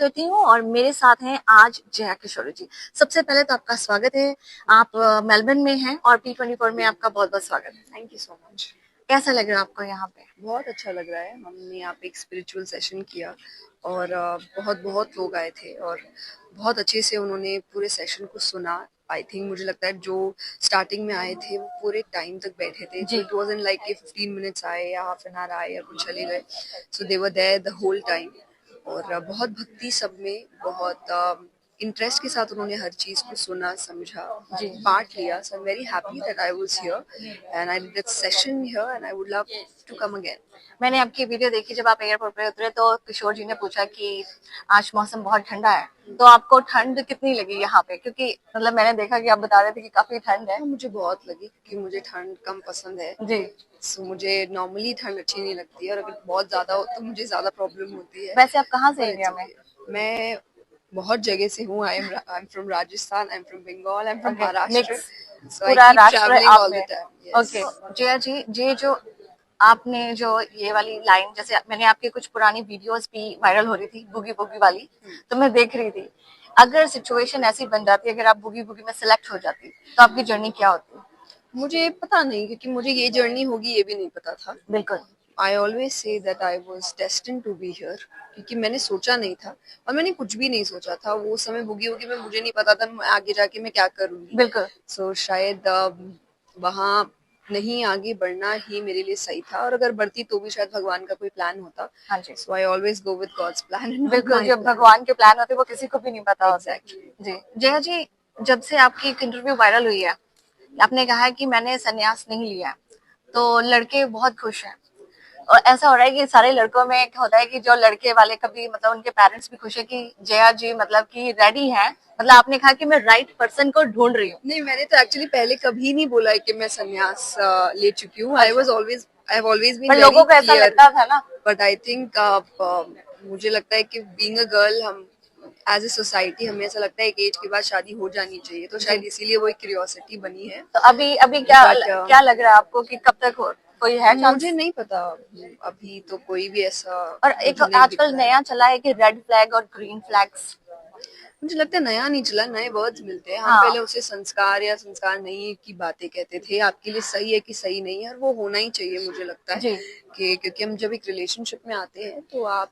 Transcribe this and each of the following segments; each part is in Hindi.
ज्योति हूँ और मेरे साथ हैं आज जया किशोरी जी। सबसे पहले तो आपका स्वागत है। आप मेलबर्न में हैं और P24 में आपका बहुत बहुत स्वागत है। Thank you so much. कैसा लग रहा है आपको यहाँ पे? बहुत अच्छा लग रहा है। हमने यहाँ पे एक स्पिरिचुअल सेशन किया और बहुत बहुत लोग आए थे और बहुत अच्छे से उन्होंने पूरे सेशन को सुना। आई थिंक मुझे लगता है जो स्टार्टिंग में आए थे वो पूरे टाइम तक बैठे थे। तो इट वाज़न्ट लाइक कि 15 मिनट्स आए या हाफ एन आवर आए या कुछ चले गए। So they were there the whole time. और बहुत भक्ति सब में बहुत इंटरेस्ट के साथ उन्होंने हर चीज को सुना, समझा, पार्ट लिया। So I am very happy that I was here and I did that session here and I would love to come again. मैंने आपकी वीडियो देखी, जब आप एयरपोर्ट पे उतरे तो किशोर जी ने पूछा कि आज मौसम बहुत ठंडा है, तो आपको ठंड कितनी लगी यहाँ पे? क्योंकि मतलब मैंने देखा कि आप बता रहे थे कि काफी ठंड है। मुझे बहुत लगी क्योंकि मुझे ठंड कम पसंद है जी। सो मुझे नॉर्मली ठंड अच्छी नहीं लगती है और अगर बहुत ज्यादा हो तो मुझे ज्यादा प्रॉब्लम होती है। वैसे आप कहाँ से इंडिया में? मैं बहुत जगह से हूँ। I am from Rajasthan, I am from Bengal, I am from Maharashtra. So I पूरा कीप राष्ट्र ट्रैवलिंग आप ऑल में। The time. Okay Jaya ji, ये जो आपने जो ये वाली लाइन, जैसे मैंने आपकी कुछ पुरानी वीडियोस भी वायरल हो रही थी बुगी बुगी वाली, तो मैं देख रही थी। अगर सिचुएशन ऐसी बन जाती, अगर आप बुगी बुगी में सिलेक्ट हो जाती, तो आपकी जर्नी क्या होती? मुझे पता नहीं क्योंकि मुझे ये जर्नी होगी ये भी नहीं पता था। बिल्कुल। I always say that I was destined to be here क्योंकि मैंने सोचा नहीं था और मैंने कुछ भी नहीं सोचा था। वो समय बुगी वुगी में मुझे नहीं पता था आगे जाके मैं क्या करूंगी। बिल्कुल। सो शायद वहाँ नहीं आगे बढ़ना ही मेरे लिए सही था और अगर बढ़ती तो भी शायद भगवान का कोई प्लान होता। हाँ जी। So I always go with God's plan. बिल्कुल, जब भगवान के प्लान होते वो किसी को भी नहीं पता होता। एग्जैक्टली। जी जया जी, जब से आपकी एक इंटरव्यू वायरल हुई है, आपने कहा है कि मैंने संन्यास नहीं लिया, तो लड़के बहुत खुश हैं। और ऐसा हो रहा है कि सारे लड़कों में एक होता है कि जो लड़के वाले कभी मतलब उनके पेरेंट्स भी खुश है कि जया जी मतलब कि रेडी है। मतलब आपने कहा कि मैं राइट पर्सन को ढूंढ रही हूँ। नहीं, मैंने तो एक्चुअली पहले कभी नहीं बोला है कि मैं संन्यास ले चुकी हूँ। I was always I have always been पर वेरी लोगों को ऐसा क्लियर। लगता था ना। बट आई थिंक मुझे लगता है कि बीइंग अ गर्ल हम एज ए सोसाइटी हमें ऐसा लगता है एक एज के बाद शादी हो जानी चाहिए, तो शायद इसीलिए वो एक क्यूरियोसिटी बनी है। तो अभी अभी क्या बट क्या लग रहा है आपको कि कब तक हो, कोई है चांस? मुझे नहीं पता। अभी तो कोई भी ऐसा और एक मुझे नहीं दिख आजकल रहा है। नया चला है कि रेड फ्लैग और ग्रीन फ्लैग्स। मुझे लगता है नया नहीं चला, नए वर्ड्स मिलते हैं। हम हाँ। पहले उसे संस्कार या संस्कार नहीं की बातें कहते थे, आपके लिए सही है कि सही नहीं है, और वो होना ही चाहिए। मुझे लगता है जी। कि क्योंकि हम जब एक रिलेशनशिप में आते हैं तो आप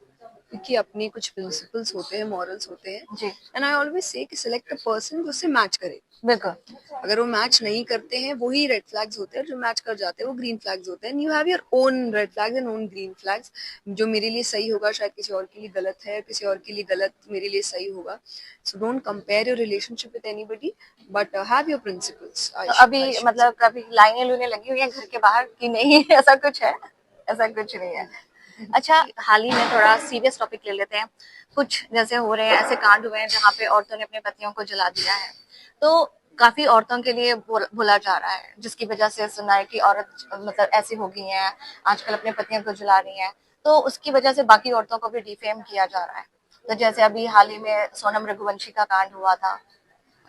क्योंकि अपने कुछ प्रिंसिपल्स होते हैं, मॉरल्स होते हैं। जी। एंड आई ऑलवेज से कि सिलेक्ट अ पर्सन जो उससे मैच करे। बिल्कुल। अगर वो मैच नहीं करते हैं वही रेड फ्लैग्स होते हैं, जो मैच कर जाते हैं वो ग्रीन फ्लैग्स होते हैं। You have your own red flags and own green flags. जो मेरे लिए सही होगा शायद किसी और के लिए गलत है, किसी और के लिए गलत मेरे लिए सही होगा। So don't compare your relationship with anybody but have your principles. तो अभी मतलब कभी लाइनें लूने लगी हुई है घर के बाहर कि नहीं? ऐसा कुछ है? ऐसा कुछ नहीं है। अच्छा, हाल ही में थोड़ा सीरियस टॉपिक ले लेते हैं। कुछ जैसे हो रहे हैं, ऐसे कांड हुए हैं जहाँ पे औरतों ने अपने पतियों को जला दिया है, तो काफी औरतों के लिए भूला जा रहा है, जिसकी वजह से सुना है कि औरत मतलब ऐसी हो गई है आजकल, अपने पतियों को जला रही है, तो उसकी वजह से बाकी औरतों को भी डिफेम किया जा रहा है। तो जैसे अभी हाल ही में सोनम रघुवंशी का कांड हुआ था।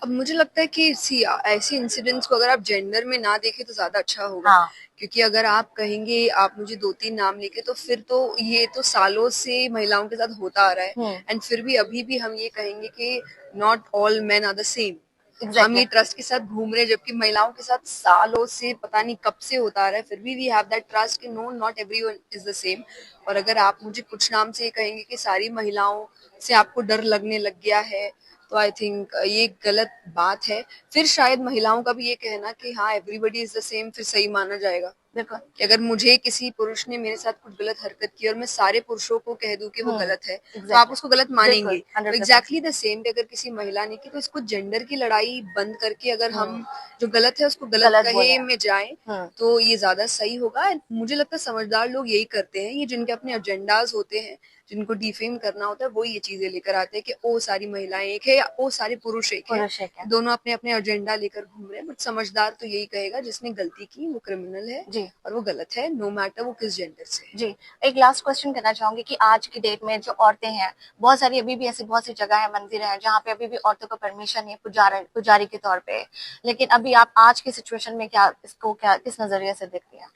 अब मुझे लगता है कि सी ऐसे इंसिडेंट्स को अगर आप जेंडर में ना देखें तो ज्यादा अच्छा होगा। हाँ। क्योंकि अगर आप कहेंगे आप मुझे 2-3 नाम लेके तो फिर तो ये तो सालों से महिलाओं के साथ होता आ रहा है। एंड फिर भी अभी भी हम ये कहेंगे कि not all men are the same. हम ये ट्रस्ट के साथ घूम रहे हैं जबकि महिलाओं के साथ सालों से पता नहीं कब से होता आ रहा है, फिर भी वी हैव दैट ट्रस्ट कि no not everyone is the same. और अगर आप मुझे कुछ नाम से ये कहेंगे कि सारी महिलाओं से आपको डर लगने लग गया है तो आई थिंक ये गलत बात है। फिर शायद महिलाओं का भी ये कहना कि हाँ एवरीबडी इज द सेम फिर सही माना जाएगा। देखो कि अगर मुझे किसी पुरुष ने मेरे साथ कुछ गलत हरकत की और मैं सारे पुरुषों को कह दूं कि वो गलत है तो आप उसको गलत मानेंगे। तो एग्जैक्टली द सेम अगर किसी महिला ने की, तो इसको जेंडर की लड़ाई बंद करके अगर हम जो गलत है उसको गलत कहे में जाए तो ये ज्यादा सही होगा। मुझे लगता है समझदार लोग यही करते हैं, ये जिनके अपने एजेंडाज होते हैं, जिनको डिफेम करना होता है, वो ये चीजें लेकर आते हैं कि ओ सारी महिलाएं एक है या ओ सारे पुरुष एक है। दोनों अपने अपने एजेंडा लेकर घूम रहे हैं। बट समझदार तो यही कहेगा जिसने गलती की वो क्रिमिनल है जी, और वो गलत है, नो मैटर वो किस जेंडर से। जी, एक लास्ट क्वेश्चन करना चाहूंगी कि आज की डेट में जो औरतें हैं, बहुत सारी अभी भी ऐसी बहुत सी जगह है, मंदिर है, जहाँ पे अभी भी औरतों को परमिशन है पुजारी के तौर पे, लेकिन अभी आप आज की सिचुएशन में क्या इसको क्या किस नजरिए से देखती हैं?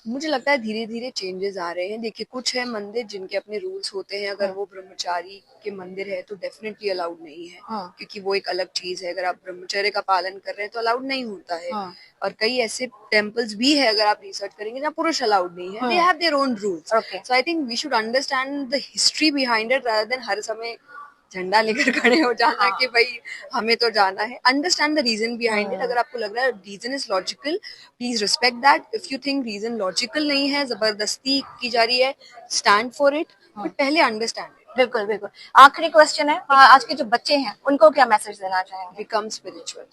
मुझे लगता है धीरे धीरे चेंजेस आ रहे हैं। देखिए, कुछ है मंदिर जिनके अपने रूल्स होते हैं, अगर वो ब्रह्मचारी के मंदिर है तो डेफिनेटली अलाउड नहीं है, क्योंकि वो एक अलग चीज है। अगर आप ब्रह्मचर्य का पालन कर रहे हैं तो अलाउड नहीं होता है। और कई ऐसे टेम्पल्स भी है, अगर आप रिसर्च करेंगे, जहाँ पुरुष अलाउड नहीं है। They have their own rules. So I think we should understand the history behind it rather than हर समय झंडा लेकर खड़े हो जाना कि भाई हमें तो जाना है। Understand the reason behind it. अगर आपको लग रहा है reason is logical, please respect that. If you think reason logical नहीं है, जबरदस्ती की जा रही है, स्टैंड फॉर इट, बट पहले अंडरस्टैंड इट। बिल्कुल बिल्कुल। आखिरी क्वेश्चन है, आज के जो बच्चे हैं उनको क्या मैसेज देना चाहेंगे? Become spiritual.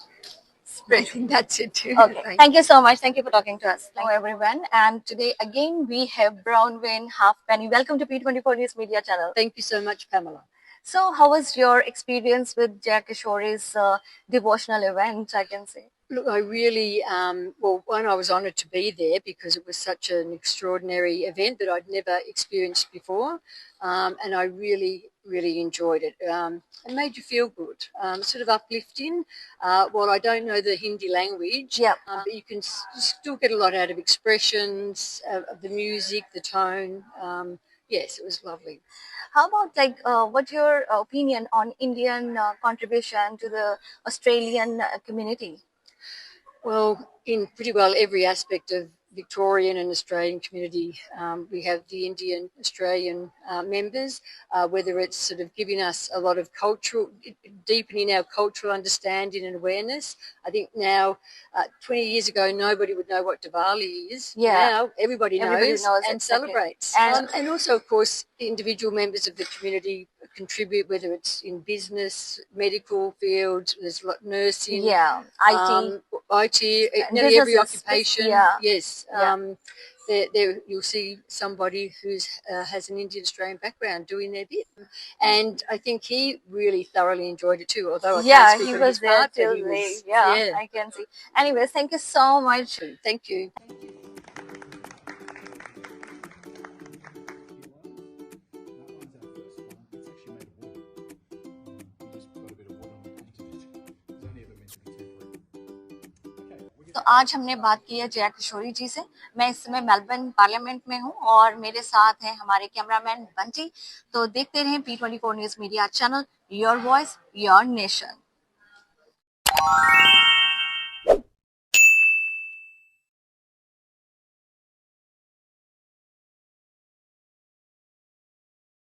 I think that's it. Okay. Thank you so much. Thank you for talking to us. Hello everyone. And today again we have Brownwin Halfpenny. Welcome to P24 News Media Channel. Thank you so much, Pamela. So how was your experience with Jack Kishore's devotional event, I can say? Look, I really, well, one, I was honoured to be there because it was such an extraordinary event that I'd never experienced before, and I really enjoyed it. It made you feel good, sort of uplifting. While I don't know the Hindi language, but you can still get a lot out of expressions, of the music, the tone. Yes, it was lovely. How about what's your opinion on Indian contribution to the Australian community? Well, in pretty well every aspect of Victorian and Australian community, we have the Indian Australian members, whether it's sort of giving us a lot of cultural, deepening our cultural understanding and awareness. I think now, 20 years ago, nobody would know what Diwali is. Yeah. Now everybody knows and exactly. celebrates. And also, of course, the individual members of the community contribute, whether it's in business, medical fields, there's nursing, IT, nearly every occupation. Yes. There you'll see somebody who's has an Indian Australian background doing their bit, and I think he really thoroughly enjoyed it too. Although I can't speak he on was his there part, till but he was, I can see. Anyways, thank you so much. Thank you. तो आज हमने बात की है जया किशोरी जी से। मैं इस समय मेलबर्न पार्लियामेंट में हूँ और मेरे साथ हैं हमारे कैमरामैन बंटी। तो देखते रहें P24 news media channel, your voice your nation.